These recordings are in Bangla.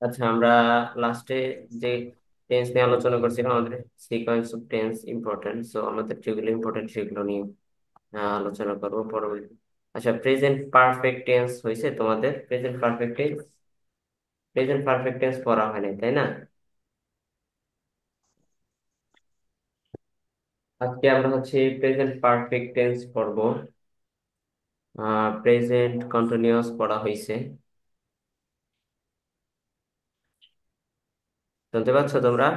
আচ্ছা, আমরা লাস্টে যে টেন্স নিয়ে আলোচনা করছিলাম, আমাদের sequence of tense important, so আমাদের যেগুলো ইম্পর্টেন্ট সেগুলো নিয়ে আলোচনা করবো পরবর্তী। আচ্ছা, প্রেজেন্ট পারফেক্ট টেন্স হয়েছে তোমাদের? প্রেজেন্ট পারফেক্ট টেন্স পড়া হয়নি, তাই না? আজকে আমরা হচ্ছে প্রেজেন্ট পারফেক্ট টেন্স পড়বো। প্রেজেন্ট কন্টিনিউয়াস পড়া হয়েছে, শুনতে পাচ্ছ তোমরা?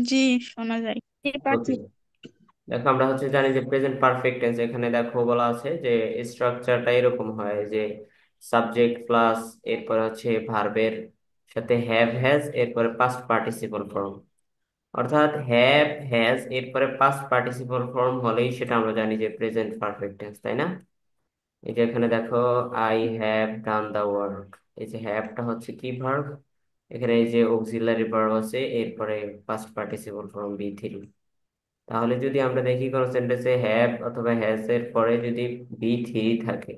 জি, শোনা যায়। কে ওকে, পাচ্ছি? দেখো আমরা হচ্ছে জানি যে প্রেজেন্ট পারফেক্ট টেন্স, এখানে দেখো বলা আছে যে স্ট্রাকচারটা এরকম হয় যে সাবজেক্ট প্লাস এরপর হচ্ছে ভার্বের সাথে হ্যাভ হ্যাজ এরপরে পাস্ট পার্টিসিপল ফর্ম। অর্থাৎ হ্যাভ হ্যাজ এরপরে পাস্ট পার্টিসিপল ফর্ম হলেই সেটা আমরা জানি যে প্রেজেন্ট পারফেক্ট টেন্স, তাই না? এই যে এখানে দেখো, I have done the work. এই যে হ্যাভটা হচ্ছে কি ভার্ব, এখানে এই যে অক্সিলারি ভার্ব আছে, এরপরে পাস্ট পার্টিসিপল ফর্ম বি3। তাহলে যদি আমরা দেখি কোন সেন্টেন্সে হ্যাভ অথবা হ্যাজ এর পরে যদি বি3 থাকে,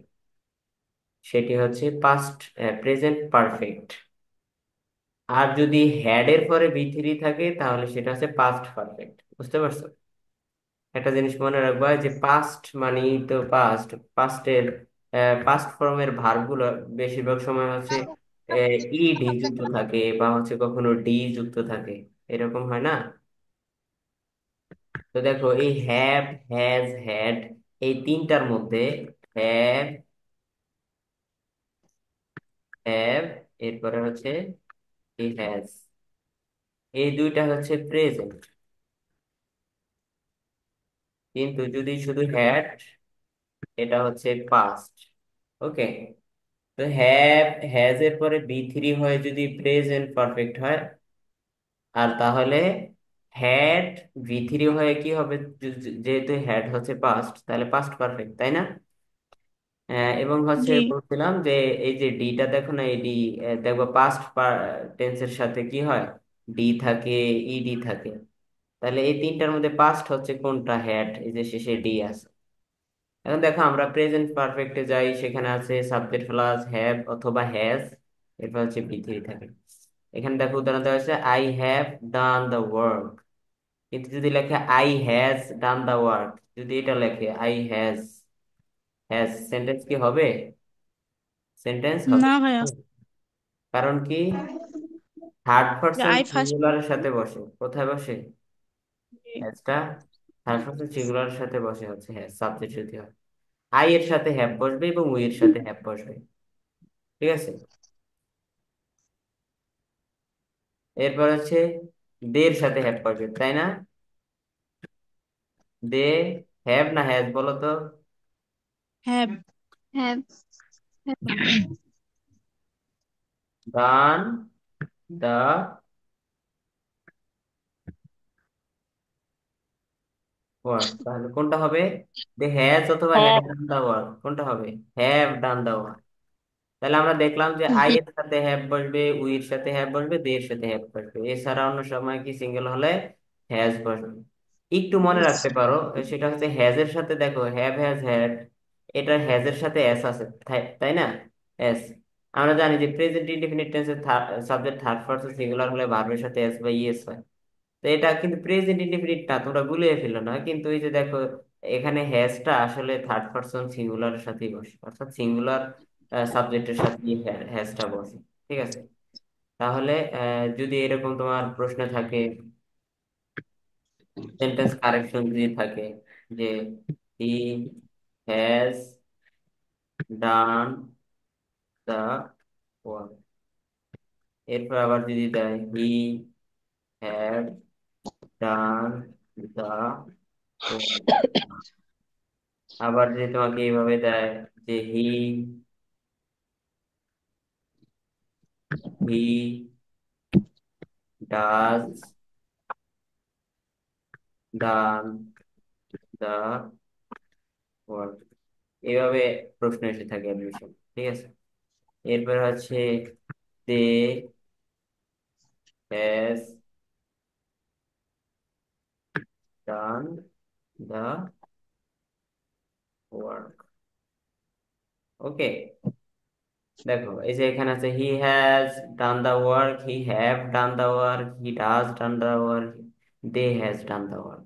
সেটি হচ্ছে পাস্ট প্রেজেন্ট পারফেক্ট। আর যদি হ্যাড এর পরে বি3 থাকে তাহলে সেটা হচ্ছে পাস্ট পারফেক্ট। বুঝতে পারছো? একটা জিনিস মনে রাখবা যে পাস্ট মানে তো পাস্ট, পাস্টের পাস্ট ফর্মের ভার্ব গুলো বেশিরভাগ সময় হচ্ছে ইডি যুক্ত থাকে বা হচ্ছে কখনো ডি যুক্ত থাকে, এরকম হয় না? তো দেখো, এই হ্যাভ হ্যাজ হ্যাড এই তিনটার মধ্যে হ্যাভ হ্যাভ এরপরে হচ্ছে এই হ্যাজ, এই দুইটা হচ্ছে প্রেজেন্ট। কিন্তু যদি শুধু হ্যাড, এটা হচ্ছে পাস্ট। ওকে, তো হ্যাভ হ্যাজ এর পরে বি3 হয় যদি প্রেজেন্ট পারফেক্ট হয়। আর তাহলে হ্যাড বি3 হয়ে কি হবে? যেহেতু হ্যাড হচ্ছে পাস্ট, তাহলে পাস্ট পারফেক্ট, তাই না? এবং হচ্ছে জি। বলছিলাম যে এই যে ডিটা দেখো না, এই ডি দেখবো পাস্ট টেন্সের সাথে কি হয়, ডি থাকে, ইডি থাকে। তাহলে এই তিনটার মধ্যে পাস্ট হচ্ছে কোনটা? হ্যাড, এই যে শেষে ডি আছে। এখন দেখো আমরা প্রেজেন্ট পারফেক্টে যাই, সেখানে আছে সাবজেক্ট প্লাস হ্যাভ অথবা হ্যাজ, এরপর হচ্ছে বি3 থাকে। এখানে দেখো উদাহরণ দেওয়া হচ্ছে I have done the work. কিন্তু যদি লেখে I has done the work, যদি এটা লেখে আই হ্যাজ হ্যাজ, সেন্টেন্স কি হবে? সেন্টেন্স হবে না না। ভাইয়া। কারণ কি? Third person I first. সিঙ্গুলারের সাথে বসে, কোথায় বসে? হ্যাজটা থার্ড পারসন সিঙ্গুলারের সাথে বসে হচ্ছে হ্যাজ, সাবজেক্ট যদি হয় আই এর সাথে হ্যাভ বসবে এবং উই এর সাথে হ্যাভ বসবে। ঠিক আছে? এরপর হচ্ছে দে এর সাথে হ্যাভ বসবে, তাই না? দে হ্যাভ না হ্যাজ বলো তো? হ্যাভ। হ্যাঁ, ডান দা ওয়ার্ক, তাহলে কোনটা হবে? দে হ্যাজ অথবা হ্যাভ হ্যাঁ। ডান দা ওয়ার্ক, কোনটা হবে? Have done the work. তাহলে আমরা দেখলাম যে আই এর সাথে হ্যাভ বসবে, উই এর সাথে হ্যাভ বসবে, দে এর সাথে হ্যাভ বসবে, এছাড়া অন্য সময় কি সিঙ্গেল হলে হ্যাজ বসবে। একটু মনে রাখতে পারো, সেটা হচ্ছে হ্যাজ এর সাথে দেখো হ্যাভ হ্যাজ হ্যাড, এটা হ্যাজ এর সাথে এস আছে, তাই না? এস। আমরা জানি যে প্রেজেন্ট ইনডেফিনিট টেন্সের সাবজেক্ট থার্ড পারসন সিঙ্গুলার হলে ভার্বের সাথে এস বা ইএস হয়। তো এটা কিন্তু প্রেজেন্ট ইনডেফিনিট না, তোমরা গুলিয়ে ফেলো না, কিন্তু এই যে দেখো এখানে হ্যাজটা আসলে থার্ড পারসন সিঙ্গুলারের সাথেই বসে, অর্থাৎ সিঙ্গুলার সাবজেক্টের সাথে হ্যাজটা বসে। ঠিক আছে? তাহলে যদি এরকম তোমার প্রশ্ন থাকে, সেন্টেন্স কারেকশন যদি থাকে যে হি হ্যাজ ডান দা ওয়ার্ক, এরপর আবার যদি দেয় he had done the work, আবার যদি তোমাকে এইভাবে দেয় যে হি ডাজ ডান দা ওয়ার্ক, এইভাবে প্রশ্ন এসে থাকে অ্যাডমিশন। ঠিক আছে? এরপর হচ্ছে দে হ্যাজ ডান দা ওয়ার্ক। ওকে, দেখো এই যে এখানে আছে he has done the work, he have done the work, he does done the work, they has done the work.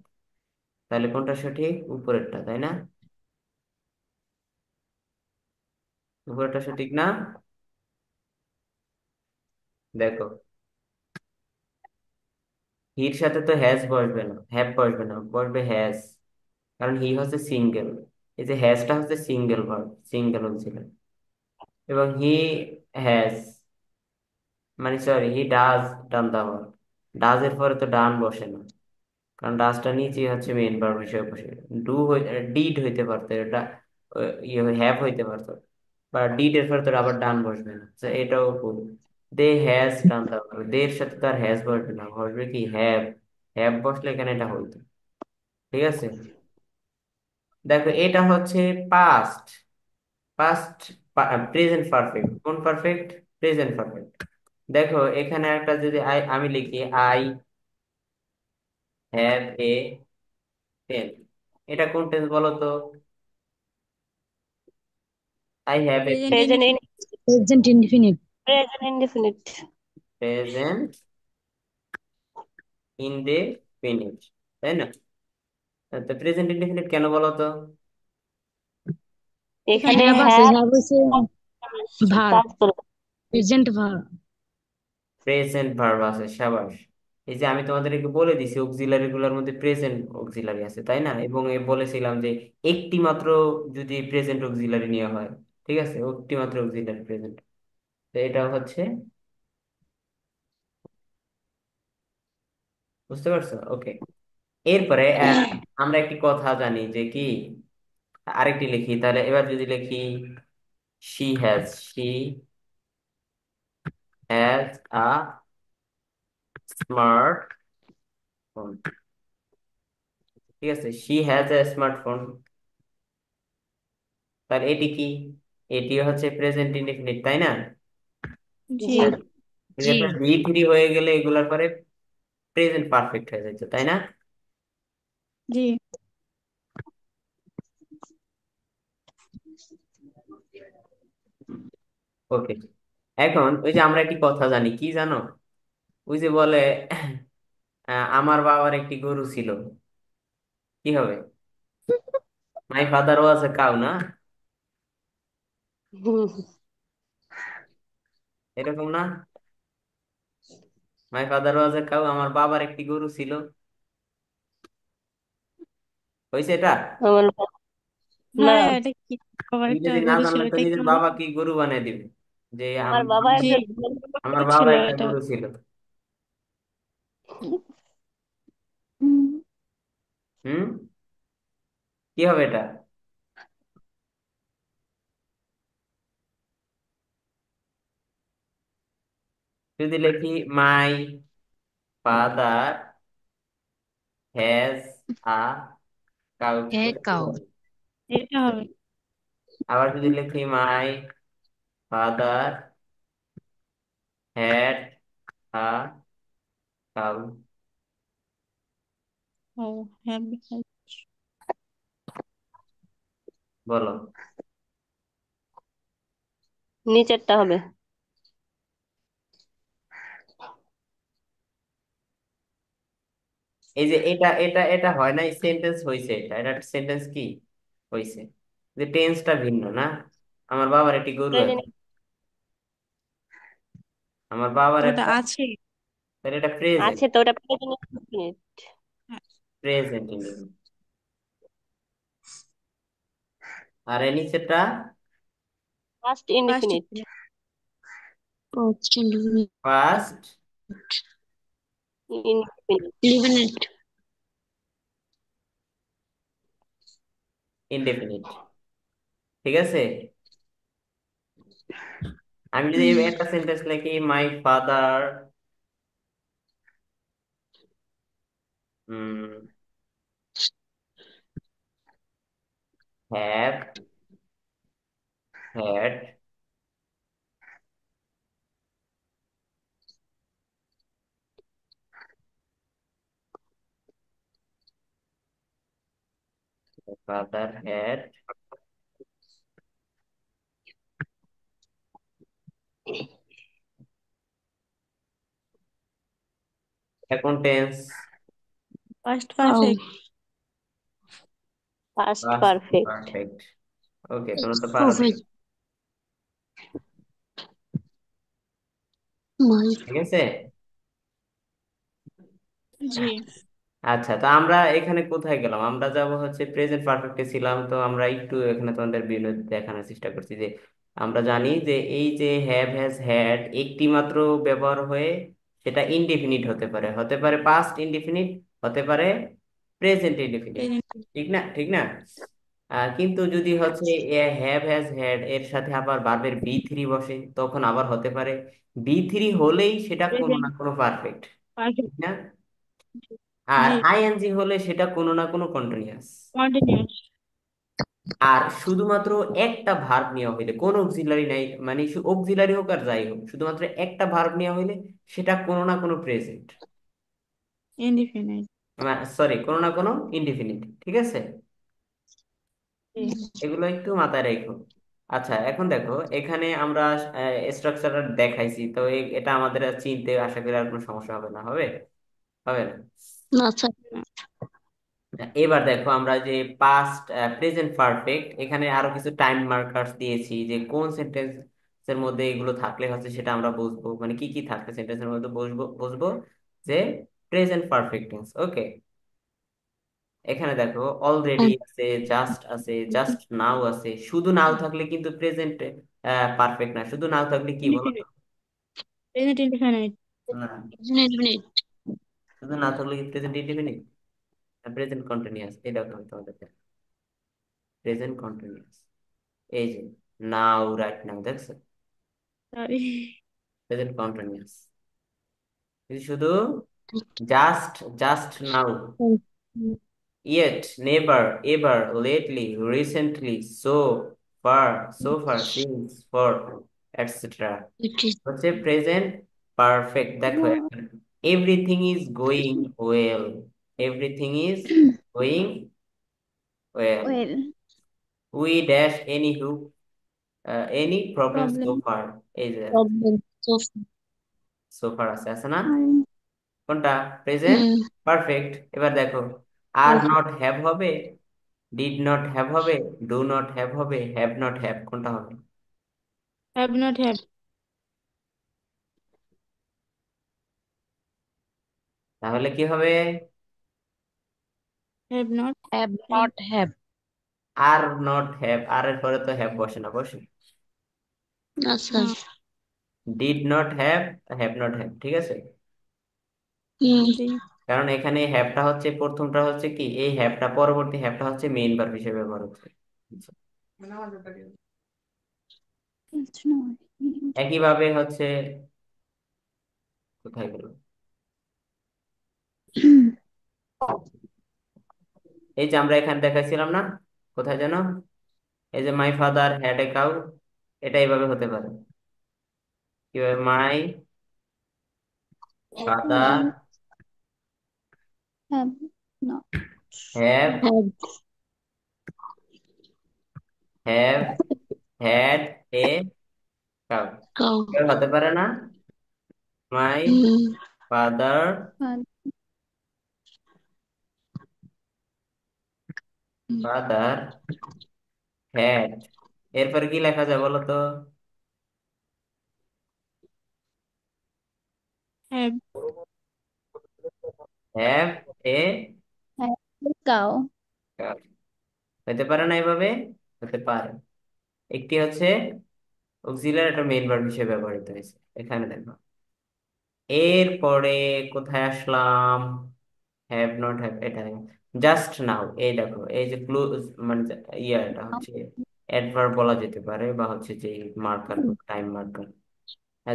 তাহলে কোনটা সঠিক? উপরেরটা, তাই না? উপরেরটা সঠিক না? দেখো, হির সাথে তো হ্যাজ বসবে না, হ্যাভ বসবে না, বসবে হ্যাজ। কারণ হি হচ্ছে সিঙ্গেল। এই যে হ্যাজটা হচ্ছে সিঙ্গেল ভার্ব, সিঙ্গেল অক্সিলারি। এবং হি হ্যাজ, মানে sorry, he does done the work. Does এর পরে তো ডান বসে না, কারণ ডাজটা নিচে হচ্ছে মেইন ভার্ব হিসেবে বসে। ডু, ডিড হইতে পারতো এটা, ইয়ে হ্যাভ হইতে পারতো, বা ডিড এর পরে তো আবার ডান বসবে না, তো এটাও ভুল। দে হ্যাজ ডান দা ওয়ার্ক, দে এর সাথে তো আর হ্যাজ বসবে না, বসবে কি হ্যাভ। হ্যাভ বসলে এখানে এটা হইতো। ঠিক আছে। দেখো এটা হচ্ছে পাস্ট। Past, present perfect. কোন পারফেক্ট? Present perfect. দেখো এখানে একটা যদি আমি লিখি আই হ্যাভ এ পেন, এটা কোন টেন্স বলো তো? I have a present present indefinite. Present indefinite. Present indefinite. Present indefinite, তাই না? তো প্রেজেন্ট ইনডেফিনিট কেন বলো তো? এখানে এখানে হ্যাভ আছে। have হচ্ছে verb, কাজ করে। present verb. প্রেজেন্ট ভার্ব আছে, সাবাস। এই যে আমি তোমাদেরকে বলে দিছি অক্সিলারি গুলোর মধ্যে প্রেজেন্ট অক্সিলারি আছে, তাই না? এবং বলেছিলাম যে একটি মাত্র যদি প্রেজেন্ট অক্সিলারি নেওয়া হয়, ঠিক আছে, একটি মাত্র অক্সিলারি প্রেজেন্ট, তো এটা হচ্ছে, বুঝতে পারছো? ওকে। এরপরে আমরা একটি কথা জানি যে কি, আরেকটি লিখি তাহলে। এবার যদি লিখি she has a smart phone. ঠিক আছে, শি হ্যাজ এ স্মার্টফোন। তাহলে এটি কি? এটি হচ্ছে প্রেজেন্ট ইনডেফিনিট, তাই না? জি। জি। জি। এরপর বি থ্রি হয়ে গেলে এগুলার পরে প্রেজেন্ট পারফেক্ট হয়ে যাচ্ছে, তাই না? জি। ওকে। এখন ওই যে আমরা একটি কথা জানি, কি জানো? ওই যে বলে আমার বাবার একটি গরু ছিল, কি হবে? My father was a cow, না? হুম। এরকম না? My father was a cow, আমার বাবার একটি গরু ছিল, হয়েছে এটা? আমার না, হ্যাঁ, এটা কি? বাবার তুমি একটা যদি না গরু ছিল, জানলে তো এটা কি নিজের হবে? বাবাকে গরু বানিয়ে দিবে, যে আমার বাবা জি। একটা আমার গরু বাবা ছিল একটা এটা। গরু ছিল। হুম। হুম, কি হবে এটা? যদি লিখি my father has a cow, a cow. এটা হবে। আবার যদি লিখি my father had a cow, oh, have. বলো। নিচেরটা হবে। এই যে এটা এটা এটা হয় না, সেন্টেন্স হয়েছে, এটা এটা সেন্টেন্স কি হয়েছে? যে টেন্সটা ভিন্ন না। আমার বাবার একটি গরু প্রেজেন্ট আছে, আমার বাবার ওটা একটা, আছে। তাহলে এটা প্রেজেন্ট। আছে তো, ওটা প্রেজেন্ট ইনডিফিনিট। Present indefinite. আর এর নিচেটা first first indefinite. First indefinite. First indefinite. Indefinite. Indefinite. ঠিক আছে। আমি যদি হুম। একটা সেন্টেন্স লিখি my father have had father had এখন tense, Past Oh, perfect. past past perfect. Perfect. Okay, তোমরা তো পারো, Perfect. My ঠিক আছে। জি। আচ্ছা, তো আমরা এখানে কোথায় গেলাম? আমরা যাব হচ্ছে প্রেজেন্ট পারফেক্টে ছিলাম। তো আমরা একটু এখানে তোমাদের বিনোদ দেখানোর চেষ্টা করছি যে আমরা জানি যে এই যে হ্যাভ হ্যাজ হ্যাড একটি মাত্র ব্যবহার হয়ে সেটা ইনডেফিনিট হতে পারে, হতে পারে পাস্ট ইনডেফিনিট, হতে পারে প্রেজেন্ট ইনডেফিনিট। Present. ঠিক না, ঠিক না? কিন্তু যদি হচ্ছে হ্যাভ হ্যাজ হ্যাড এর সাথে আবার ভার্বের বি থ্রি বসে, তখন আবার হতে পারে বি থ্রি হলেই সেটা কোনো না Present. কোনো পারফেক্ট, Perfect. ঠিক না? আর জি। আইএনজি হলে সেটা কোনো না কোনো কন্টিনিউয়াস। Continuous. আর শুধুমাত্র একটা ভার্ব নেওয়া হইলে, কোনো অক্সিলারি নাই, মানে অক্সিলারি হোক আর যাই হোক, শুধুমাত্র একটা ভার্ব নেওয়া হইলে সেটা কোনো না কোনো প্রেজেন্ট, Indefinite. সরি কোনো না কোনো ইনডিফিনিট, ঠিক আছে। জি। এগুলো একটু মাথায় রেখো। আচ্ছা, এখন দেখো এখানে আমরা স্ট্রাকচার দেখাইছি, তো এটা আমাদের আর চিনতে আশা করি আর কোনো সমস্যা হবে না, হবে? হবে না। not a এবার দেখো আমরা যে পাস্ট প্রেজেন্ট পারফেক্ট, এখানে আরো কিছু টাইম মার্কার্স দিয়েছি যে কোন সেন্টেন্সের মধ্যে এগুলো থাকলে হচ্ছে সেটা আমরা বুঝবো, মানে কি কি থাকলে সেন্টেন্সের মধ্যে বুঝবো বুঝবো যে প্রেজেন্ট পারফেক্ট টেন্স। ওকে, এখানে দেখো অলরেডি and আছে, জাস্ট আছে, জাস্ট নাও আছে। শুধু নাও থাকলে কিন্তু প্রেজেন্ট পারফেক্ট না, শুধু নাও থাকলে কি বলো তো? Indefinite. Present indefinite. না, infinite. শুধু না থাকলে কি প্রেজেন্ট ইনডিফিনিট? প্রেজেন্ট কন্টিনিউয়াস, এই দেখো আমি তোমাদের প্রেজেন্ট কন্টিনিউয়াস, এই যে নাও, রাইট নাও, দেখছো? Sorry. Present continuous. শুধু just, just now, yet, never, ever, lately, recently, so far, since, for, etc. It is হচ্ছে প্রেজেন্ট পারফেক্ট। দেখো No. এখন everything is going well, everything is going well, Well, we dash any who, any problem so problem. Far, এই যে problem. So, সো ফার আছে, আছে না? Are কোনটা প্রেজেন্ট mm, পারফেক্ট? এবার দেখো আর perfect. নট হ্যাভ হবে, ডিড নট হ্যাভ হবে, ডু নট হ্যাভ হবে, হ্যাভ নট হ্যাভ, কোনটা হবে? have not have. তাহলে কি হবে? Have not Have have. not have. আর নট হ্যাভ, আর এর পরে তো হ্যাভ বসে না, বসে? Nasa. না। Did not have, have not have, ঠিক আছে। জি। কারণ এখানে হ্যাভটা হচ্ছে, প্রথমটা হচ্ছে কি, এই হ্যাভটা পরবর্তী হ্যাভটা হচ্ছে মেইন ভার্ব হিসেবে ব্যবহার হচ্ছে। It's not. একইভাবে হচ্ছে, কোথায় গেল, এই যে আমরা এখানে দেখাইছিলাম না, কোথায় যেন, এই যে মাই ফাদার হ্যাড এ কাউ, এটা এইভাবে হতে পারে কিভাবে, my father My have not. Have Have have had a cow, cow. হতে পারে না? মাই Mm, father Had father had, এরপরে কি লেখা যায় বলো তো? have have a have cow. Cow, হতে পারে না এভাবে? হতে পারে। একটি হচ্ছে অক্সিলারি, একটা মেইন ভার্ব হিসেবে ব্যবহৃত হয়েছে এখানে, দেখো। এরপরে কোথায় আসলাম? হ্যাভ নট হ্যাভ, এটা জাস্ট নাও, এই দেখো এই যে ক্লোজ, মানে এটা হচ্ছে অ্যাডভার্ব বলা যেতে পারে, বা হচ্ছে যে marker, time marker.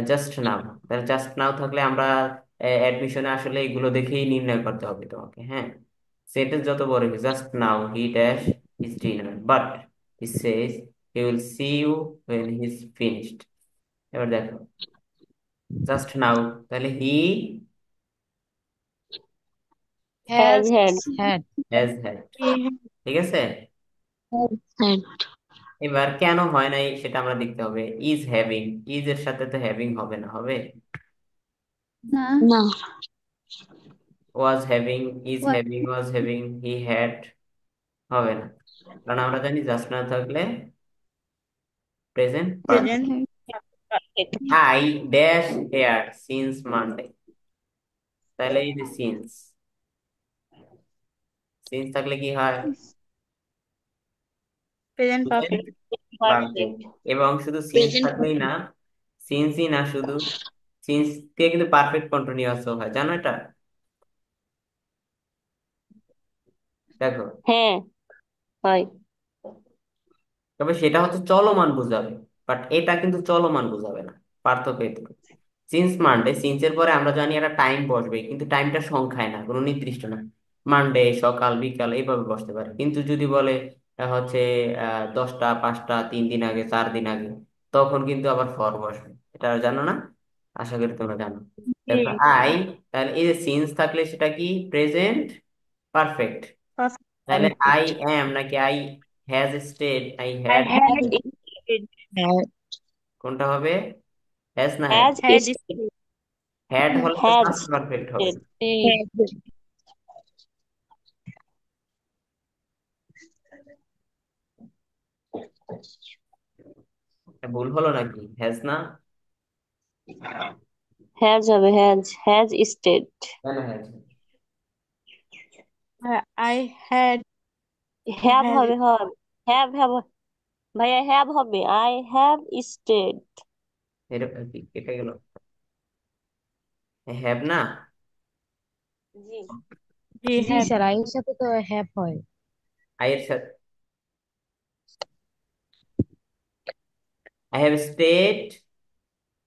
Just now, তাহলে জাস্ট নাও থাকলে আমরা অ্যাডমিশনে আসলে এগুলো দেখেই নির্ণয় করতে হবে তোমাকে, হ্যাঁ। সেন্টেন্স যত বড়, just now he dash his dinner, but he says he will see you when he's finished। এবার দেখো জাস্ট naw, তাহলে he has had. Had. Has had, He had. ঠিক আছে। Has had. এবার কেন হয় নাই সেটা আমরা দেখতে হবে। ইজ হ্যাভিং, ইজ এর সাথে তো হ্যাভিং হবে না, হবে? না। No. Was having, is was having, was having, he had হবে না, কারণ আমরা জানি জাস্ট না থাকলে present present perfect. Perfect. I dash here since Monday, তাহলে এই যে সিন্স, সিন্স থাকলে কি হয়? present perfect. পারফেক্ট। পারফেক্ট। এবং শুধু সিন্স প্রেজেন্ট থাকলেই না, সিন্সই না শুধু, সিন্স দিয়ে কিন্তু পারফেক্ট কন্টিনিউয়াস হয়, জানো এটা? দেখো, হ্যাঁ হয়। তবে সেটা হচ্ছে চলমান বোঝাবে, বাট এটা কিন্তু চলমান বোঝাবে না। পার্থক্য এটুকু। সিন্স মানডে, সিন্সের পরে আমরা জানি একটা টাইম বসবে, কিন্তু টাইমটা সংখ্যায় না, কোনো নির্দিষ্ট না। মানডে সকাল বিকাল এইভাবে বসতে পারে, কিন্তু যদি বলে হচ্ছে 10টা 5টা 3 দিন আগে 4 দিন আগে, তখন কিন্তু আবার ফর বসবে। এটা জানো না? আশা করি তোমরা জানো। দেখো জি, আই, তাহলে এই যে সিন্স থাকলে সেটা কি? Present perfect. first তাহলে আই perfect. অ্যাম নাকি I has stayed, I I had, has had stayed. হ্যাঁ, কোনটা হবে? হ্যাজ না had? Has had stayed. stayed. Had হলে তো হ্যাজ পাস্ট পারফেক্ট হবে। স্টেড। হ্যাজ। ভুল হলো নাকি? হ্যাজ না? হ্যাজ হবে, হ্যাজ স্টেড। কেন has? I had have had হবে, হবে। হ্যাভ ভাইয়া, হ্যাভ হবে, আই হ্যাভ স্টেড। এরকম কি কেটে গেল? হ্যাভ না? জি। জি জি had স্যার, আয়ের সাথে তো হ্যাভ হয়। আই এর সাথে I have stayed,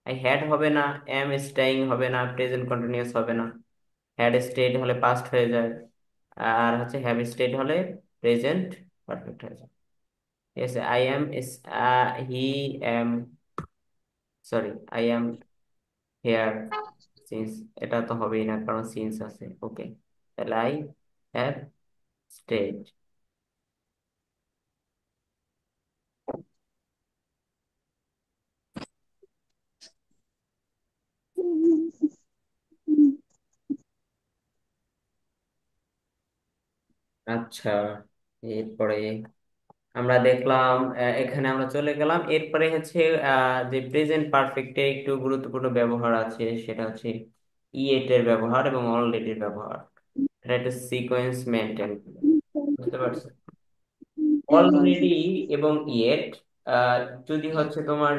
I had হবে না, এম স্টেইং হবে না, প্রেজেন্ট কন্টিনিউয়াস হবে না। হ্যাড স্টেড হলে পাস্ট হয়ে যায়, আর হচ্ছে হ্যাভ স্টেড হলে প্রেজেন্ট পারফেক্ট হয়ে যায়। ঠিক আছে, I am, he am, sorry, I am here since, এটা তো হবেই না কারণ সিন্স আছে। ওকে, তাহলে আই হ্যাভ স্টেড। আচ্ছা, এরপরে আমরা দেখলাম, এখানে আমরা চলে গেলাম। এরপরে হচ্ছে যে প্রেজেন্ট পারফেক্টে একটু গুরুত্বপূর্ণ ব্যবহার আছে, সেটা হচ্ছে ইয়েট এর ব্যবহার এবং অলরেডি এর ব্যবহার। এটা একটা সিকোয়েন্স মেনটেন, বুঝতে পারছো? অলরেডি এবং ইয়েট, যদি হচ্ছে তোমার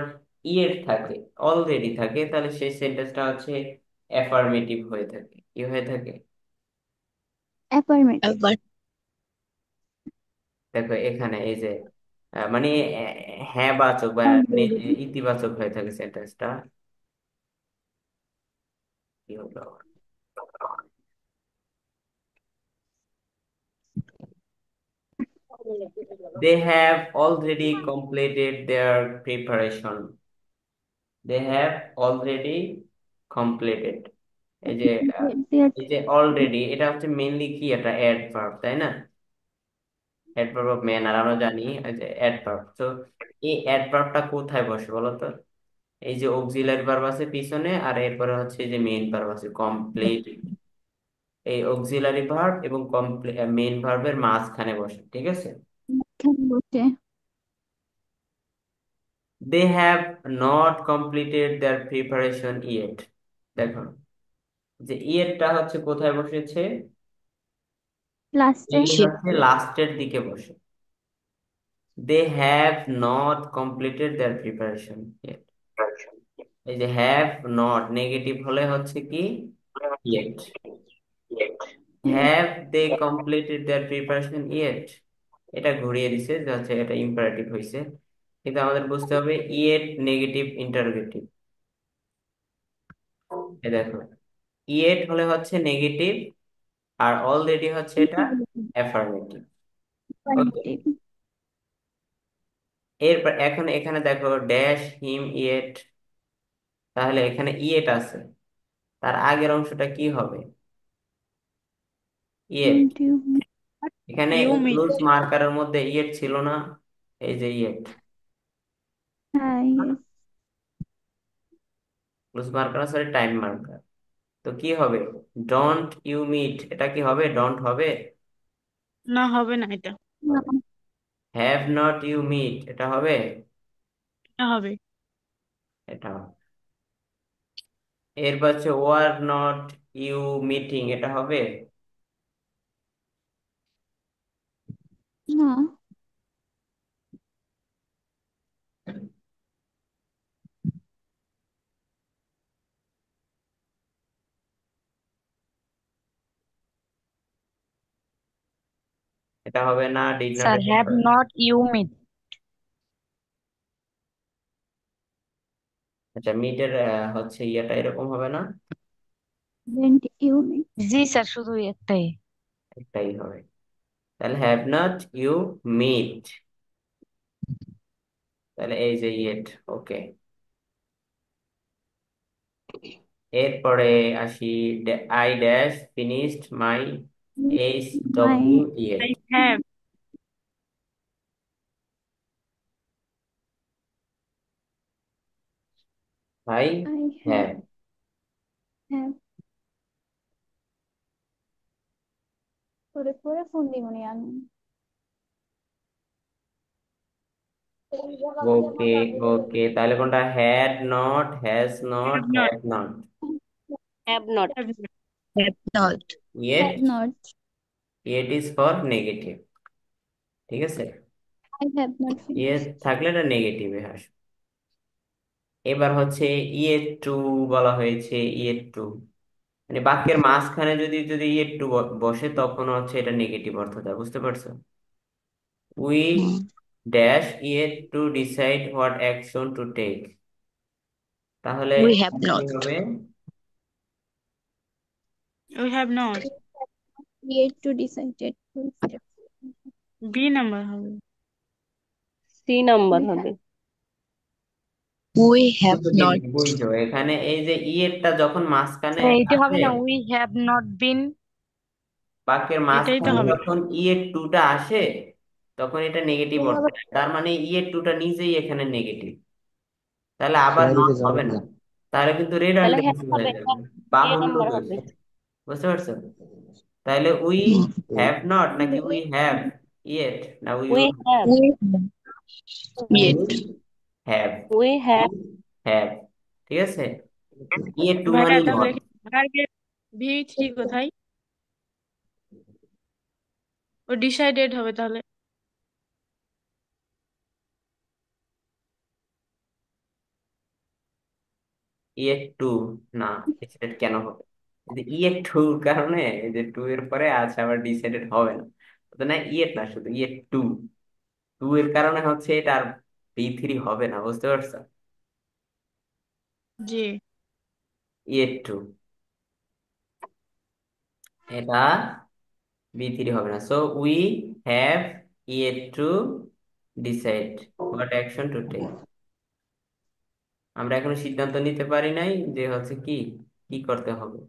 ইয়েট থাকে, অলরেডি থাকে, তাহলে সেই সেন্টেন্সটা হচ্ছে অ্যাফার্মেটিভ হয়ে থাকে। কি হয়ে থাকে? affirmative. একবার। দেখো এখানে এই যে মানে হ্যাঁ বাচক বা ইতিবাচক হয়ে থাকে সেন্টেন্সটা। কি হলো? They have already completed their preparation. They have already completed. এই যে এই যে অলরেডি, এটা হচ্ছে মেইনলি কি, এটা অ্যাডভার্ব, তাই না? অ্যাডভার্ব অফ ম্যানার আমরা জানি, এই যে অ্যাডভার্ব। তো এই অ্যাডভার্বটা কোথায় বসে বলো তো? এই যে অক্সিলারি ভার্ব আছে পিছনে, আর এরপরে হচ্ছে এই যে মেইন ভার্ব আছে কমপ্লিট। এই অক্সিলারি ভার্ব এবং মেইন ভার্বের মাঝখানে বসে, ঠিক আছে? এখানে বসে They have not completed their preparation yet. দেখো যে ইয়েরটা হচ্ছে কোথায় বসেছে? লাস্টে মেইনলি হচ্ছে লাস্টের দিকে বসে। They have not completed their preparation yet. এই যে হ্যাভ নট নেগেটিভ হলে হচ্ছে কি? yet. Have they completed their preparation yet? এটা ঘুরিয়ে দিছে, যে হচ্ছে এটা ইম্পারেটিভ হয়েছে, কিন্তু আমাদের বুঝতে হবে yet নেগেটিভ ইন্টারোগেটিভ। এই দেখো, yet হলে হচ্ছে নেগেটিভ, আর অলরেডি হচ্ছে এটা অ্যাফার্মেটিভ। ওকে, affirmative. এরপর এখন এখানে দেখো ড্যাশ হিম ইয়েট, তাহলে এখানে ইয়েট আছে, তার আগের অংশটা কি হবে? ইয়েট। You এখানে you mean ক্লোজ মার্কারের মধ্যে ইয়েট ছিল না? এই যে yet, yes. Close marker, sorry time marker. তো কি হবে? ডোন্ট ইউ মিট, এটা কি হবে? ডোন্ট হবে? না, হবে না এটা। না। হ্যাভ নট ইউ মিট, এটা হবে? এটা হবে। এটা হবে। এরপর হচ্ছে ওয়ার নট ইউ মিটিং, এটা হবে? না। এটা হবে না, ডিড নট, স্যার, এটা হ্যাভ হবে? Not you meet. আচ্ছা, মিটের হচ্ছে ইয়েটা এরকম হবে না? Didn't you meet? G sir, শুধু একটাই। একটাই হবে। তাহলে হ্যাভ নট ইউ মিট, তাহলে এই যে ইয়েট। ওকে, এরপরে আসি। I dash finished my H W My yet. I have. I I have. have করে ফোন দিমনি আমি। ওকে, ওকে, তাহলে কোনটা? Had not, has not, have not. Have not, have not. Have not. Have not. Yet. Have not. Yet is for negative, ঠিক আছে? I have not yet finished. থাকলে এটা নেগেটিভে আসবে। এবার হচ্ছে ইয়েট টু বলা হয়েছে। ইয়েট টু মানে বাক্যের মাঝখানে যদি যদি ইয়েট টু বসে, তখন হচ্ছে এটা নেগেটিভ অর্থ দেয়, বুঝতে পারছো? We hmm. Dash yet to decide what action to take, তাহলে উই হ্যাভ কি নট। হবে? We have not. Yet to decided. B number হবে। সি নাম্বার We হবে। have. উই হ্যাভ বুঝছো কি? নট। বুঝছো, এখানে এই যে ইয়েরটা যখন মাঝখানে এইটা হবে আসে, না, উই হ্যাভ নট বিন। বাক্যের এটাই তো মাঝখানে হবে। যখন ইয়ের টুটা আসে, তখন এটা নেগেটিভ অর্থ নেয়। তার মানে ইয়ের টুটা নিজেই এখানে নেগেটিভ, তাহলে আবার নট হবে না। তাহলে কিন্তু তাহলে হ্যাভ রেডান্ডেন্সি হয়ে হবে যাবে, না, এ বাহুল্য নাম্বার দোষ। হবে। বুঝতে পারছো? তাহলে উই হুম। হ্যাভ নট নাকি উই We হ্যাভ ইয়েট, না we we have. We we yet. Have we have. Have ঠিক আছে? ইয়েট টু ভাইয়া মানে তাহলে নট। ভার্বের ভি থ্রি কোথায়? ও ডিসাইডেড হবে তাহলে। ইয়েট টু না, ডিসাইডেড কেন হবে? যদি ইয়েট টু কারণে এই যে টু এর পরে আছে, আবার ডিসাইডেড হবে না। তো না, ইয়েট না, শুধু ইয়েট টু। টু এর কারণে হচ্ছে এটা আর বি থ্রি হবে না, বুঝতে পারছো? জি। ইয়েট টু, এটা বি থ্রি হবে না। So we have yet to decide what action to take. আমরা এখনো সিদ্ধান্ত নিতে পারি নাই যে হচ্ছে কি কি করতে হবে।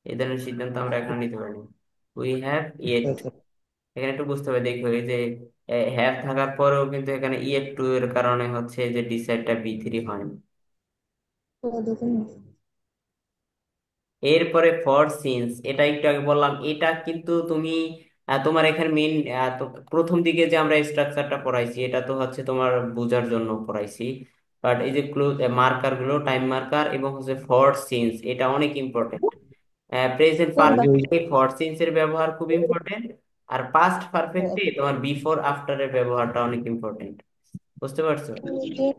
এই ধরনের সিদ্ধান্ত আমরা এখনো নিতে পারিনি। উই হ্যাভ ইয়েট, এখানে একটু বুঝতে হবে। দেখো এই যে হ্যাভ থাকার পরেও কিন্তু এখানে ইয়েট টু এর কারণে হচ্ছে যে ডিসাইডটা বি থ্রি হয় না। এরপরে ফর সিন্স, এটা একটু আগে বললাম, এটা কিন্তু তুমি তোমার এখানে মেন প্রথম দিকে যে আমরা স্ট্রাকচারটা পড়াইছি, এটা তো হচ্ছে তোমার বোঝার জন্য পড়াইছি। বাট এই যে ক্লোজ মার্কার গুলো, টাইম মার্কার এবং হচ্ছে ফর সিন্স, এটা অনেক ইম্পর্টেন্ট। প্রেজেন্ট পারফেক্টে ফর সিন্স এর ব্যবহার খুব ইম্পর্টেন্ট, আর পাস্ট পারফেক্টে তোমার বিফোর আফটার এর ব্যবহারটা অনেক ইম্পর্টেন্ট, বুঝতে পারছো?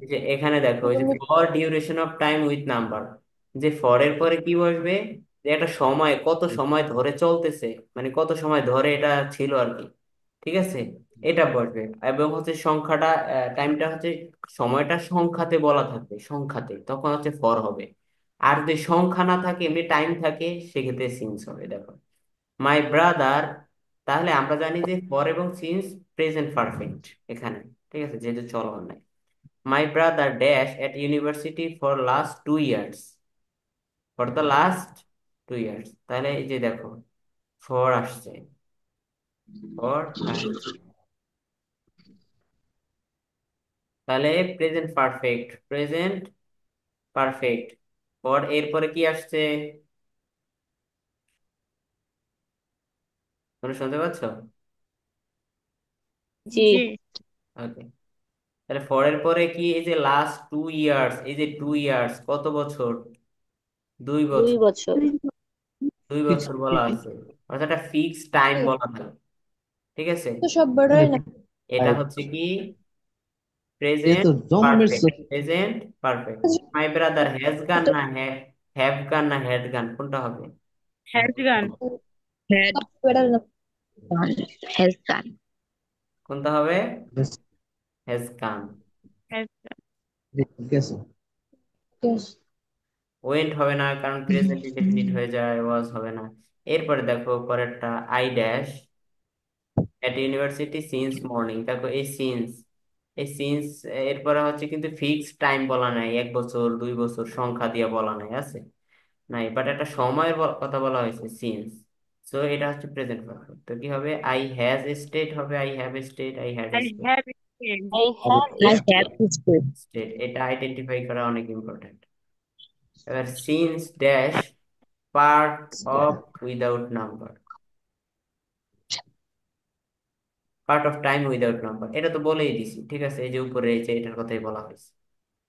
এই যে এখানে দেখো, এই যে for duration of time with number, যে ফর এর পরে কি বসবে? যে একটা সময়, কত সময় ধরে চলতেছে, মানে কত সময় ধরে এটা ছিল আর কি, ঠিক আছে? এটা বসবে। এবং হচ্ছে সংখ্যাটা, টাইমটা হচ্ছে, সময়টা সংখ্যাতে বলা থাকবে, সংখ্যাতে, তখন হচ্ছে ফর হবে। আর যদি সংখ্যা না থাকে, এমনি টাইম থাকে, সেক্ষেত্রে সিন্স হবে। দেখো, মাই ব্রাদার, তাহলে আমরা জানি যে ফর এবং সিন্স প্রেজেন্ট পারফেক্ট এখানে, ঠিক আছে, যেহেতু চলমান নাই। My brother dash at university for last 2 years. For the last 2 years. তাহলে এই যে দেখো, for আসছে, for আসছে। তাহলে present perfect, present perfect. for এরপরে কি আসছে? তোমরা শুনতে পাচ্ছ? জি। জি। ওকে, তাহলে ফরের পরে কি, এই যে লাস্ট 2 ইয়ার্স, এই যে 2 ইয়ার্স কত বছর? 2 বছর। 2 বছর। 2 বছর বলা আছে, অর্থাৎ একটা ফিক্স টাইম বলা থাকে। ঠিক আছে, তো সব বড়ই না। এটা হচ্ছে কি ये প্রেজেন্ট तो জন্মের perfect. Present perfect. My brother has gone না হ্যাভ গান না হ্যাড গান, কোনটা হবে? Has gone. had বেড়াল না। gone, has gone. কোনটা হবে? Has gone. হ্যাজ ঠিক আছে। Yes. ওয়েন্ট হবে না, কারণ প্রেজেন্ট ইনডেফিনিট হয়ে যায়, ওয়াজ হবে না। এরপরে দেখো পরেরটা, I dash at university since morning. দেখো এই সিন্স এরপরে হচ্ছে কিন্তু ফিক্সড টাইম বলা নাই, 1 বছর 2 বছর সংখ্যা দিয়ে বলা নাই, আছে নাই, বাট একটা সময়ের কথা বলা হয়েছে, সিন্স। সো এটা হচ্ছে প্রেজেন্ট পারফেক্ট। তো কি হবে? আই হ্যাজ স্টেট হবে I have state, I had I state. Have I have I state. have to stay. State এটা আইডেন্টিফাই করা অনেক ইম্পর্টেন্ট। এবার since dash part of without number, part of time without number, এটা তো বলেই দিছি। ঠিক আছে, এই যে উপরে এই যে এটার কথাই বলা হয়েছে,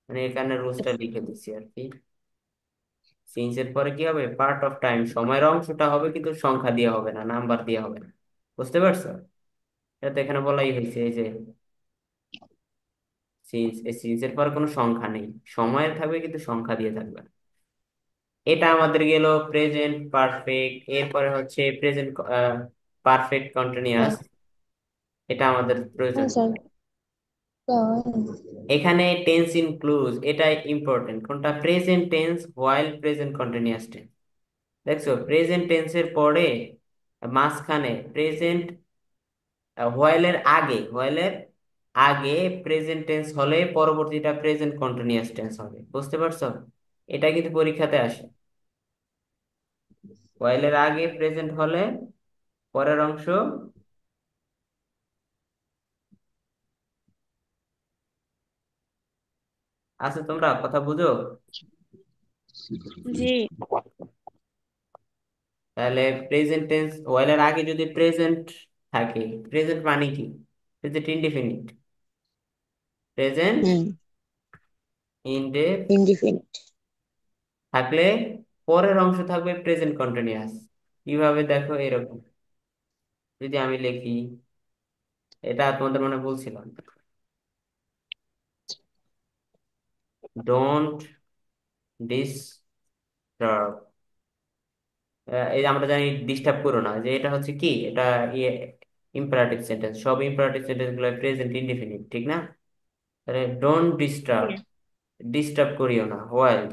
মানে এখানে রুলসটা লিখে দিছি আর কি। সিন্স এর পরে কি হবে? পার্ট অফ টাইম, সময়ের অংশটা হবে কিন্তু সংখ্যা দিয়ে হবে না, নাম্বার দিয়ে হবে না। বুঝতে পারছো? এটা তো এখানে বলাই হয়েছে, এই যে সিন্স, এই সিন্স এর পরে কোনো সংখ্যা নেই, সময়ের থাকবে কিন্তু সংখ্যা দিয়ে থাকবে না। এটা আমাদের গেল প্রেজেন্ট পারফেক্ট। এরপরে হচ্ছে প্রেজেন্ট পারফেক্ট কন্টিনিউয়াস, এটা আমাদের প্রয়োজন। হ্যাঁ স্যার। এখানে টেন্স ইনক্লুজ, এটা ইম্পর্টেন্ট। কোনটা? Present tense while present continuous tense. দেখছো, প্রেজেন্ট টেন্সের পরে মাঝখানে প্রেজেন্ট, হোয়াইলের আগে প্রেজেন্ট টেন্স হলে পরবর্তীটা প্রেজেন্ট কন্টিনিউয়াস টেন্স হবে। বুঝতে পারছো? এটা কিন্তু পরীক্ষাতে আসে। হোয়াইলের আগে প্রেজেন্ট হলে পরের অংশ, আছে তোমরা কথা বুঝো? জি। তাহলে প্রেজেন্ট টেন্স হোয়াইলের আগে যদি প্রেজেন্ট থাকে, প্রেজেন্ট মানে কি? Present indefinite, present Hmm. Indefinite Indefinite. থাকলে পরের অংশ থাকবে প্রেজেন্ট কন্টিনিউয়াস। কিভাবে? দেখো এরকম, যদি আমি লিখি, এটা তোমাদের মনে বলছিলাম, ডোন্ট ডিস্টার্ব। এই যে আমরা জানি ডিস্টার্ব করো না, যে এটা হচ্ছে কি, এটা ইয়ে ইম্পারেটিভ সেন্টেন্স, সব ইম্পারেটিভ সেন্টেন্স গুলো প্রেজেন্ট ইনডিফিনিট, ঠিক না? তাহলে ডোন্ট ডিস্টার্ব, ডিস্টার্ব করিও না, হোয়াইল,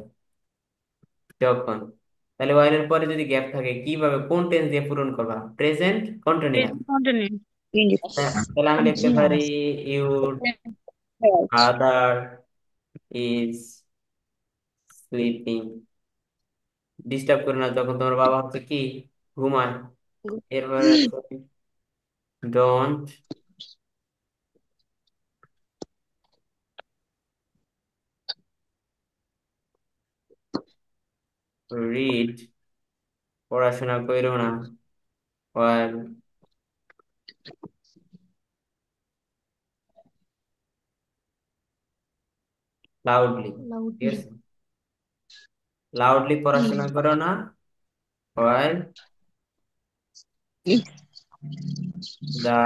যখন। তাহলে while এর পরে যদি গ্যাপ থাকে, কিভাবে কোন টেন্স দিয়ে পূরণ করবা? Present continuous. Present continue. Indefinite. তাহলে আমি লিখতে পারি your Has. Father is sleeping. Disturb করে না, যখন তোমার বাবা হচ্ছে কি, ঘুমায়। এরপরে ডোন্ট রিড, পড়াশোনা করো না, while লাউডলি। ঠিক Loudly. আছে, লাউডলি পড়াশোনা করো না, while the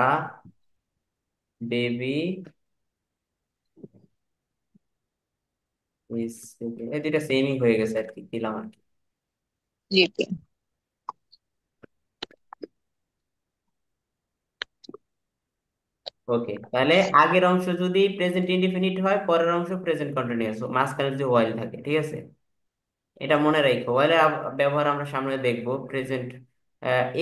baby is sleeping. এই দুইটা সেমই হয়ে গেছে আর কি, দিলাম আর কি। Sleeping. ওকে, তাহলে আগের অংশ যদি প্রেজেন্ট ইনডিফিনিট হয়, পরের অংশ প্রেজেন্ট কন্টিনিউয়াস, মাঝখানে যদি ওয়াইল থাকে। ঠিক আছে, এটা মনে রাখো। ওয়াইলের ব্যবহার আমরা সামনে দেখবো। প্রেজেন্ট,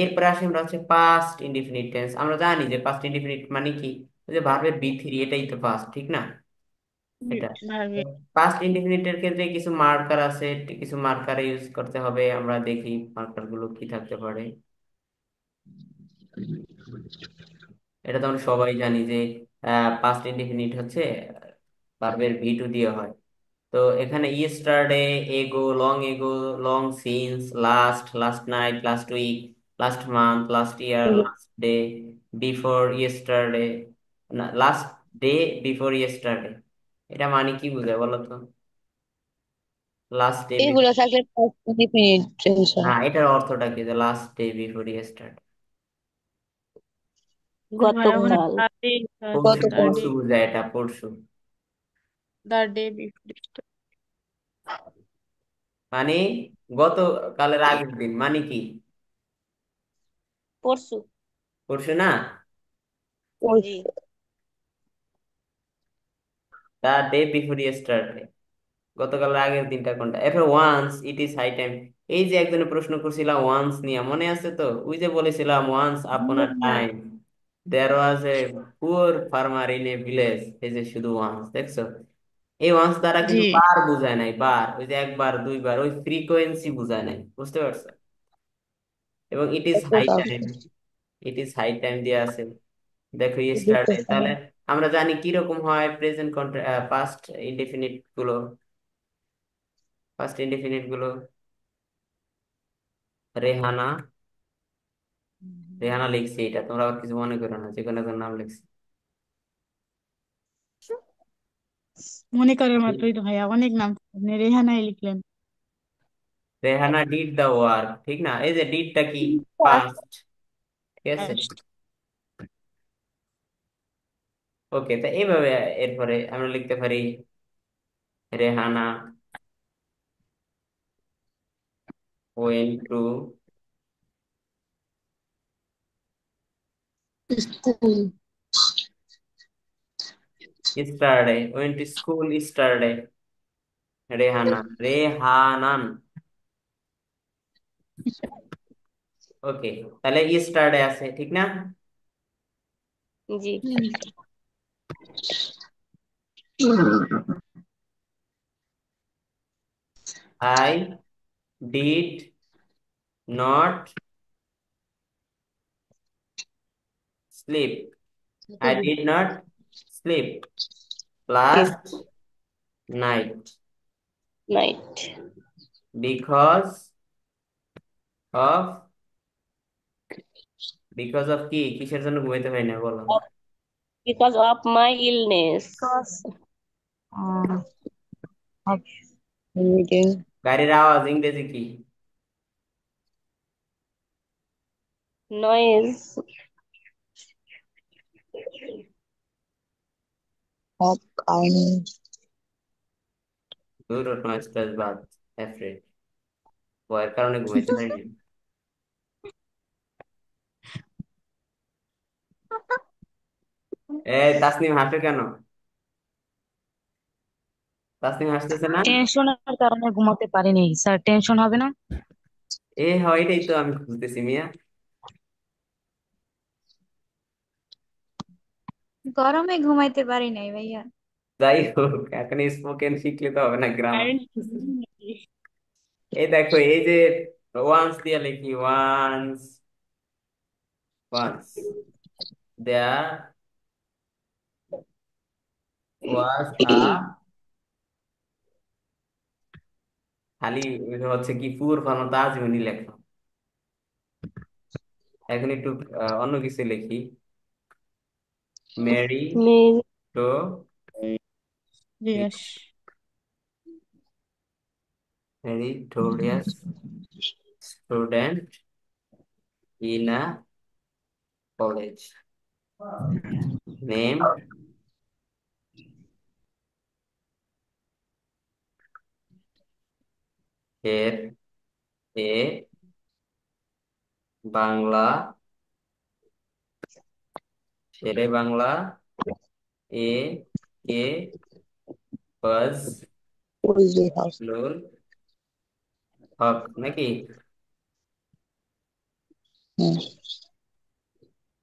এরপরে আসি আমরা হচ্ছে পাস্ট ইনডিফিনিট টেন্স। আমরা জানি যে পাস্ট ইনডিফিনিট মানে কি, ওই যে ভার্বের বি3, এটাই তো পাস্ট, ঠিক না? এটা ভার্বে। পাস্ট ইনডিফিনিটের ক্ষেত্রে কিছু মার্কার আছে, কিছু মার্কার ইউজ করতে হবে। আমরা দেখি মার্কার গুলো কি থাকতে পারে। এটা তো আমরা সবাই জানি যে পাস্ট ইনডিফিনিট হচ্ছে ভার্বের ভি2 দিয়ে হয়। তো এখানে yesterday, ago, long since, last night, last week, last month, last year, last day, before yesterday, না লাস্ট ডে বিফোর ইয়েস্টারডে, এটা মানে কি বোঝায় বলো তো? লাস্ট ডে বিফোর, এগুলো থাকলে past indefinite tense না হয়। এটার অর্থটা কি, যে লাস্ট ডে বিফোর ইয়েস্টারডে? ভাই ওখানে গতকাল। পরশু, গতকাল। পরশু বোঝায়, এটা পরশু। The day before. মানে গত কালের আগের দিন, মানে কি? পরশু। পরশু না? জি। দা ডে বিফোর ইয়েস্টারডে, গতকালের আগের দিনটা কোনটা? এরপর once it is high time. এই যে একজনে প্রশ্ন করছিলাম ওয়ান্স নিয়ে, মনে আছে তো? ওই যে বলেছিলাম once upon a time there was a poor farmer in a village, এই যে শুধু ওয়ান্স দেখছো, এই ওয়ান্স দ্বারা জি। কিন্তু বার বোঝায় নাই, বার ওই যে একবার দুইবার, ওই ফ্রিকোয়েন্সি বোঝায় নাই, বুঝতে পারছো? এবং it is high time, it is high time দিয়ে আছে। দেখো ইয়েস্টারডে, তাহলে আমরা জানি কি রকম হয় প্রেজেন্ট পাস্ট ইনডেফিনিট গুলো, পাস্ট ইনডেফিনিট গুলো। রেহানা, রেহানা লিখছি, এটা তোমরা আবার কিছু মনে করো না, যে কোনো একজন নাম লিখছি। মনে করার মাত্রই তো ভাইয়া অনেক নাম, আপনি রেহানাই লিখলেন। রেহানা ডিড দা ওয়ার্ক, ঠিক না? এই যে ডিডটা কি, পাস্ট, ঠিক আছে। ওকে, তো এইভাবে এরপরে আমরা লিখতে পারি Rehana went to School. Saturday, went to school Saturday. Rehana, রেহানান। ওকে, তাহলে স্টারডে আছে, ঠিক না? জি। I did not sleep, I did not sleep last night night. Because of, because of কি, কিসের জন্য ঘুমাইতে পারি না বলো? Because of my illness. Of reading. গাড়ির আওয়াজ ইংরেজি কি? নয়েজ। Of kind. দূর নয় স্ট্রেস বাদ, অ্যাফ্রেড, ভয়ের কারণে ঘুমাইতে পারি না। তাসনিম হাসে কেন? তাসনিম হাসতেছে না? টেনশনের কারণে ঘুমাতে পারিনি স্যার, টেনশন হবে না? হয়, এটাই তো আমি খুঁজতেছি মিয়া। গরমে ঘুমাইতে পারি নাই ভাইয়া। যাই হোক, এখন স্পোকেন শিখলে তো হবে না, গ্রামার। কারেন্ট। এই দেখো, এই যে ওয়ান্স দিয়ে লিখি, ওয়ান্স, ওয়ান্স দেয়ার ওয়াজ আ, খালি হচ্ছে কি পুর ফানো তাজমনি লেখা। এখন একটু অন্য কিছু লিখি, মেরি মেরি। টো ইয়েস। Meritorious student in a college name এর এ বাংলা, শেরে বাংলা, এ কে Poetry house. ফজলুল হক, নাকি? Hmm.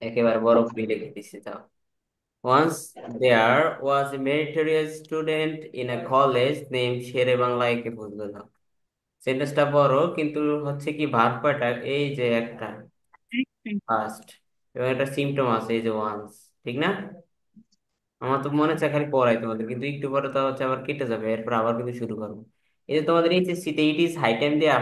একেবারে বরফ দিয়ে লিখে দিচ্ছি, তাও। Once there was a meritorious student in a college named শেরে বাংলা একে ফজলুল হক। সেন্টেন্সটা বড়, কিন্তু হচ্ছে কি ভার্ব কয়টা, এই যে একটা, ফার্স্ট, এবং একটা সিম্পটম আছে, এই যে ওয়ান্স, ঠিক না? আমার তো মনে হচ্ছে খালি পড়াই তোমাদের, কিন্তু একটু পরে তো হচ্ছে আবার কেটে যাবে, এরপর আবার কিন্তু শুরু করবো। এই যে তোমাদের এইচএসসি তে ইট ইজ হাই টাইম দিয়ে